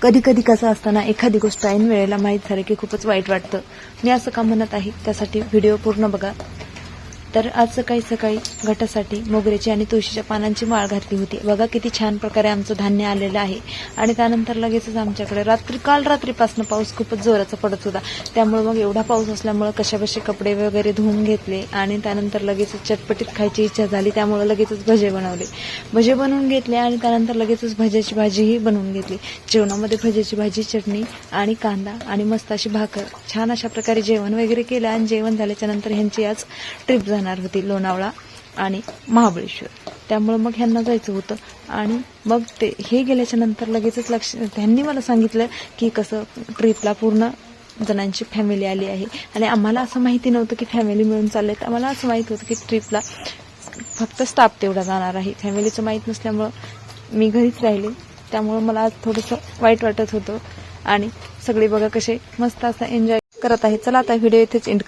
कधी कधी कसं असताना एखादी गोष्ट ऐन वेळेला माहीत झाली की खूपच वाईट वाटतं. मी असं का म्हणत आहे त्यासाठी व्हिडिओ पूर्ण बघा. तर आज सकाळी घटासाठी मोगऱ्याची आणि तुळशीच्या पानांची माळ घातली होती. बघा किती छान प्रकारे आमचं धान्य आलेलं आहे. आणि त्यानंतर लगेचच आमच्याकडे काल रात्रीपासून पाऊस खूपच जोराचा पडत होता. त्यामुळे मग एवढा पाऊस असल्यामुळे कशाबशी कपडे वगैरे धुवून घेतले आणि त्यानंतर लगेचच चटपटीत खायची इच्छा झाली. त्यामुळे लगेचच भजे बनवून घेतले आणि त्यानंतर लगेचच भज्याची भाजीही बनवून घेतली. जेवणामध्ये भज्याची भाजी, चटणी आणि कांदा आणि मस्त अशी भाकर, छान अशा प्रकारे जेवण वगैरे केलं. आणि जेवण झाल्याच्या नंतर ह्यांची आज ट्रिप जाणार होती लोणावळा आणि महाबळेश्वर. त्यामुळे मग ह्यांना जायचं होतं. आणि मग हे गेल्याच्या नंतर लगेचच त्यांनी मला सांगितलं की कसं ट्रिपला पूर्ण जणांची फॅमिली आली आहे. आणि आम्हाला असं माहिती नव्हतं की फॅमिली मिळून चालले. तर आम्हाला असं माहीत होतं की ट्रिपला फक्त स्टाफ तेवढा जाणार आहे. फॅमिलीचं माहीत नसल्यामुळं मी घरीच राहिले. त्यामुळं मला आज थोडंसं वाईट वाटत होतं. आणि सगळे बघा कसे मस्त असं एन्जॉय करत आहे. चला आता व्हिडिओ इथेच एंड